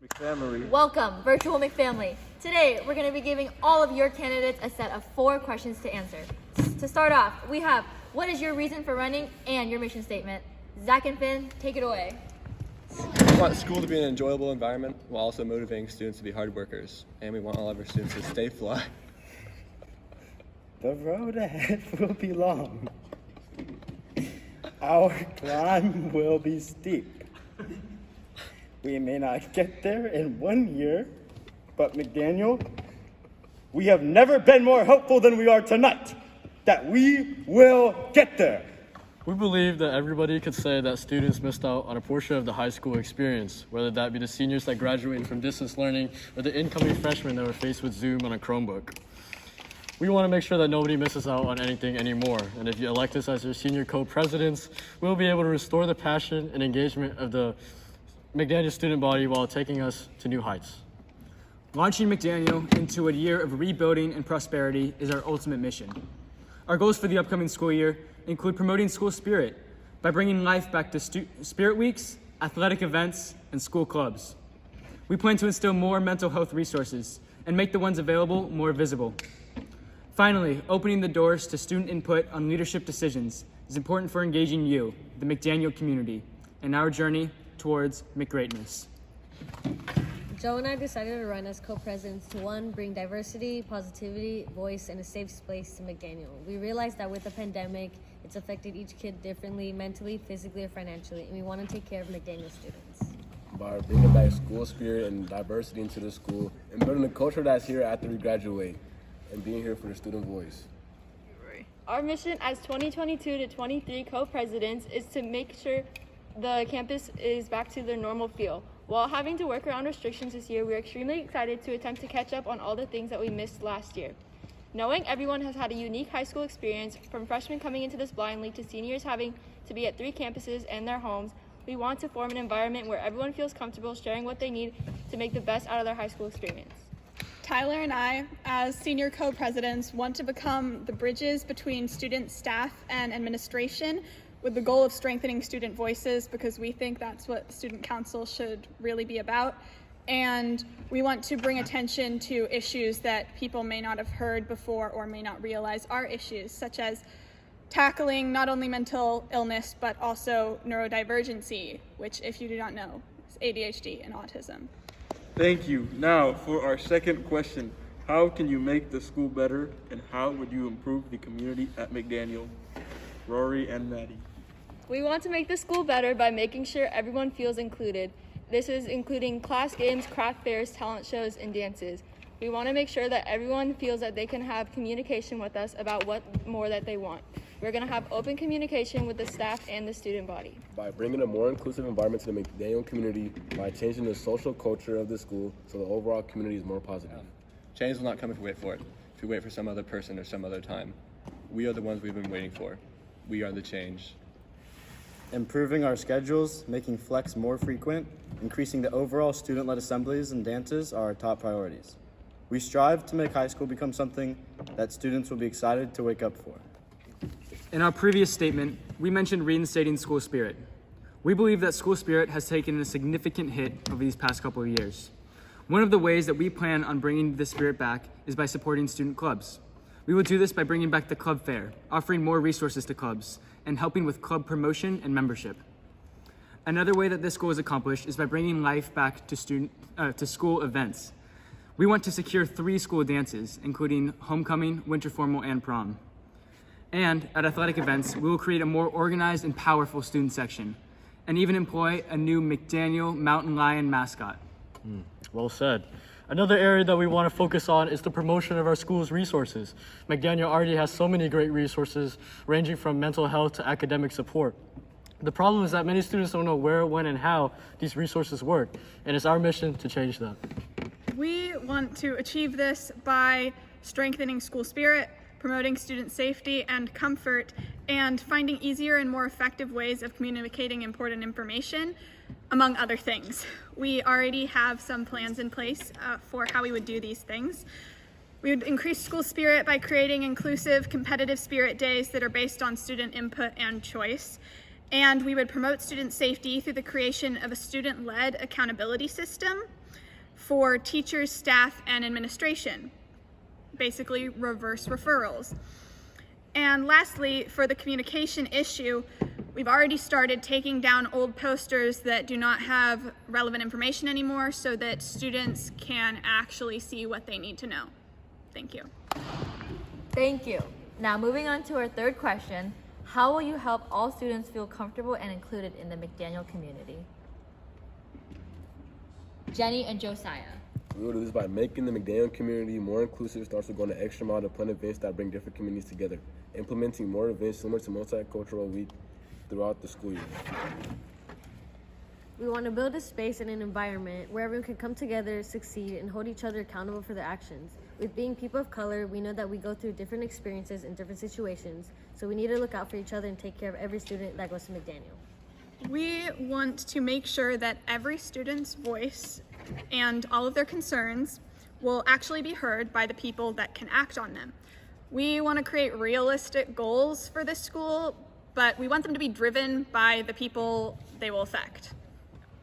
McFamily. Welcome, Virtual McFamily. Today, we're going to be giving all of your candidates a set of 4 questions to answer. To start off, we have, what is your reason for running and your mission statement? Zach and Finn, take it away. We want school to be an enjoyable environment while also motivating students to be hard workers. And we want all of our students to stay fly. The road ahead will be long. Our climb will be steep. We may not get there in 1 year, but McDaniel, we have never been more hopeful than we are tonight that we will get there. We believe that everybody could say that students missed out on a portion of the high school experience, whether that be the seniors that graduated from distance learning or the incoming freshmen that were faced with Zoom on a Chromebook. We want to make sure that nobody misses out on anything anymore, and if you elect us as your senior co-presidents, we'll be able to restore the passion and engagement of the McDaniel student body while taking us to new heights. Launching McDaniel into a year of rebuilding and prosperity is our ultimate mission. Our goals for the upcoming school year include promoting school spirit by bringing life back to spirit weeks, athletic events, and school clubs. We plan to instill more mental health resources and make the ones available more visible. Finally, opening the doors to student input on leadership decisions is important for engaging you, the McDaniel community, in our journey towards McGreatness. Joe and I decided to run as co-presidents to, 1, bring diversity, positivity, voice, and a safe space to McDaniel. We realized that with the pandemic, it's affected each kid differently, mentally, physically, or financially, and we want to take care of McDaniel students. By bringing back school spirit and diversity into the school and building a culture that's here after we graduate and being here for the student voice. Our mission as 2022 to 23 co-presidents is to make sure the campus is back to their normal feel. While having to work around restrictions this year, we are extremely excited to attempt to catch up on all the things that we missed last year. Knowing everyone has had a unique high school experience, from freshmen coming into this blindly to seniors having to be at 3 campuses and their homes, we want to form an environment where everyone feels comfortable sharing what they need to make the best out of their high school experience. Tyler and I, as senior co-presidents, want to become the bridges between student, staff, and administration with the goal of strengthening student voices, because we think that's what student council should really be about. And we want to bring attention to issues that people may not have heard before or may not realize are issues, such as tackling not only mental illness, but also neurodivergency, which, if you do not know, is ADHD and autism. Thank you. Now, for our second question, how can you make the school better, and how would you improve the community at McDaniel? Rory and Maddie. We want to make the school better by making sure everyone feels included. This is including class games, craft fairs, talent shows, and dances. We want to make sure that everyone feels that they can have communication with us about what more that they want. We're going to have open communication with the staff and the student body. By bringing a more inclusive environment to the McDaniel community, by changing the social culture of the school so the overall community is more positive. Change will not come if we wait for it. If we wait for some other person or some other time. We are the ones we've been waiting for. We are the change. Improving our schedules, making flex more frequent, increasing the overall student-led assemblies and dances are our top priorities. We strive to make high school become something that students will be excited to wake up for. In our previous statement, we mentioned reinstating school spirit. We believe that school spirit has taken a significant hit over these past couple of years. One of the ways that we plan on bringing this spirit back is by supporting student clubs. We will do this by bringing back the club fair, offering more resources to clubs, and helping with club promotion and membership. Another way that this goal is accomplished is by bringing life back to school events. We want to secure 3 school dances, including homecoming, winter formal, and prom. And at athletic events, we will create a more organized and powerful student section, and even employ a new McDaniel Mountain Lion mascot. Well said. Another area that we want to focus on is the promotion of our school's resources. McDaniel already has so many great resources, ranging from mental health to academic support. The problem is that many students don't know where, when, and how these resources work, and it's our mission to change that. We want to achieve this by strengthening school spirit, promoting student safety and comfort, and finding easier and more effective ways of communicating important information, among other things. We already have some plans in place for how we would do these things. We would increase school spirit by creating inclusive, competitive spirit days that are based on student input and choice. And we would promote student safety through the creation of a student-led accountability system for teachers, staff, and administration. Basically, reverse referrals. And lastly, for the communication issue, we've already started taking down old posters that do not have relevant information anymore so that students can actually see what they need to know. Thank you. Thank you. Now moving on to our third question, how will you help all students feel comfortable and included in the McDaniel community? Jenny and Josiah. We will do this by making the McDaniel community more inclusive. Starts with going the extra mile to plan events that bring different communities together, implementing more events similar to Multicultural Week throughout the school year. We want to build a space and an environment where everyone can come together, succeed, and hold each other accountable for their actions. With being people of color, we know that we go through different experiences in different situations, so we need to look out for each other and take care of every student that goes to McDaniel. We want to make sure that every student's voice and all of their concerns will actually be heard by the people that can act on them. We want to create realistic goals for this school, but we want them to be driven by the people they will affect.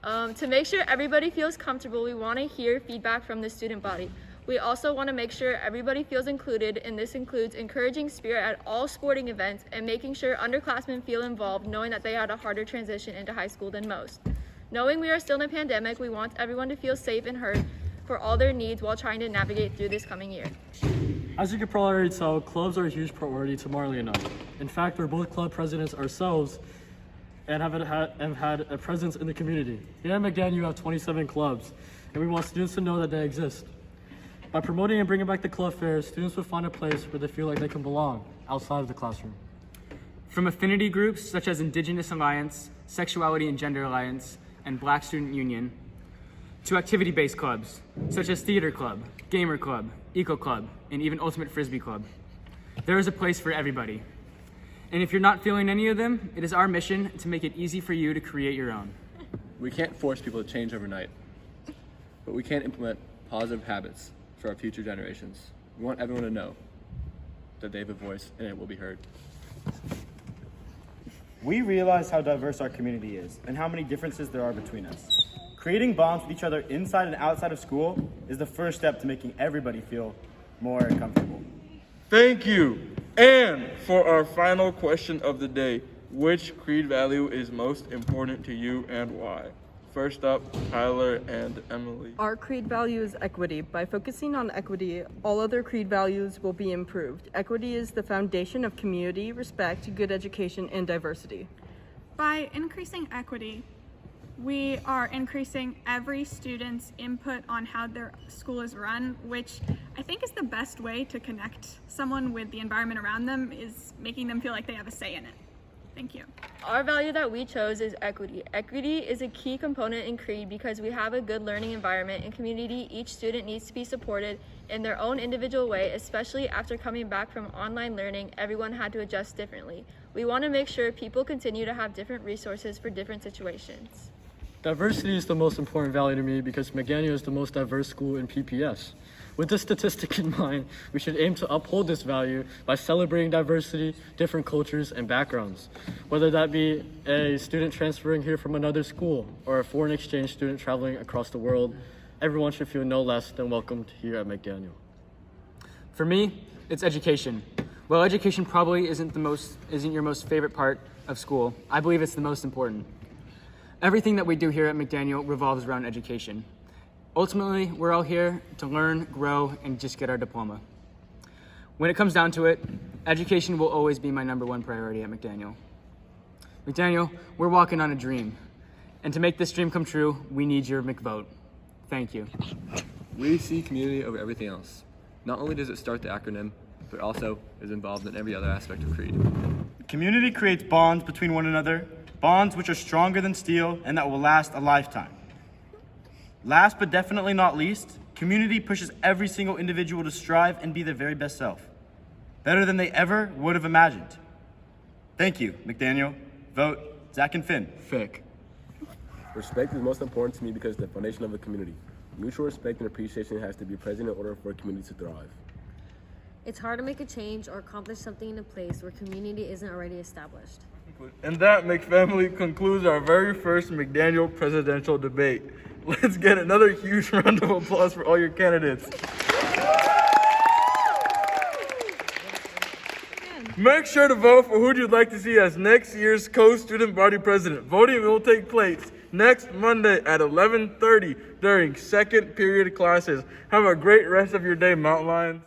To make sure everybody feels comfortable, we want to hear feedback from the student body. We also want to make sure everybody feels included, and this includes encouraging spirit at all sporting events and making sure underclassmen feel involved, knowing that they had a harder transition into high school than most. Knowing we are still in a pandemic, we want everyone to feel safe and heard for all their needs while trying to navigate through this coming year. As you can probably already tell, clubs are a huge priority to Marley and I. In fact, we're both club presidents ourselves and have had a presence in the community. Here at McDaniel, you have 27 clubs, and we want students to know that they exist. By promoting and bringing back the club fairs, students will find a place where they feel like they can belong outside of the classroom. From affinity groups such as Indigenous Alliance, Sexuality and Gender Alliance, and Black Student Union, to activity-based clubs such as Theater Club, Gamer Club, Eco Club, and even Ultimate Frisbee Club. There is a place for everybody. And if you're not feeling any of them, it is our mission to make it easy for you to create your own. We can't force people to change overnight, but we can implement positive habits for our future generations. We want everyone to know that they have a voice and it will be heard. We realize how diverse our community is and how many differences there are between us. Creating bonds with each other inside and outside of school is the first step to making everybody feel more comfortable. Thank you. And for our final question of the day, which creed value is most important to you and why? First up, Tyler and Emily. Our creed value is equity. By focusing on equity, all other creed values will be improved. Equity is the foundation of community, respect, good education, and diversity. By increasing equity, we are increasing every student's input on how their school is run, which I think is the best way to connect someone with the environment around them, is making them feel like they have a say in it. Thank you. Our value that we chose is equity. Equity is a key component in CREED because we have a good learning environment and community. Each student needs to be supported in their own individual way, especially after coming back from online learning. Everyone had to adjust differently. We want to make sure people continue to have different resources for different situations. Diversity is the most important value to me because McDaniel is the most diverse school in PPS. With this statistic in mind, we should aim to uphold this value by celebrating diversity, different cultures, and backgrounds. Whether that be a student transferring here from another school or a foreign exchange student traveling across the world, everyone should feel no less than welcomed here at McDaniel. For me, it's education. While education probably isn't your most favorite part of school, I believe it's the most important. Everything that we do here at McDaniel revolves around education. Ultimately, we're all here to learn, grow, and just get our diploma. When it comes down to it, education will always be my #1 priority at McDaniel. McDaniel, we're walking on a dream. And to make this dream come true, we need your McVote. Thank you. We see community over everything else. Not only does it start the acronym, but also is involved in every other aspect of CREED. Community creates bonds between one another, bonds which are stronger than steel and that will last a lifetime. Last but definitely not least, community pushes every single individual to strive and be their very best self, better than they ever would have imagined. Thank you, McDaniel. Vote Zach and Finn. Fick. Respect is most important to me because it's the foundation of a community. Mutual respect and appreciation has to be present in order for a community to thrive. It's hard to make a change or accomplish something in a place where community isn't already established. And that, McFamily, concludes our very first McDaniel presidential debate. Let's get another huge round of applause for all your candidates. Make sure to vote for who you'd like to see as next year's co-student body president. Voting will take place next Monday at 11:30 during second period classes. Have a great rest of your day, Mount Lions.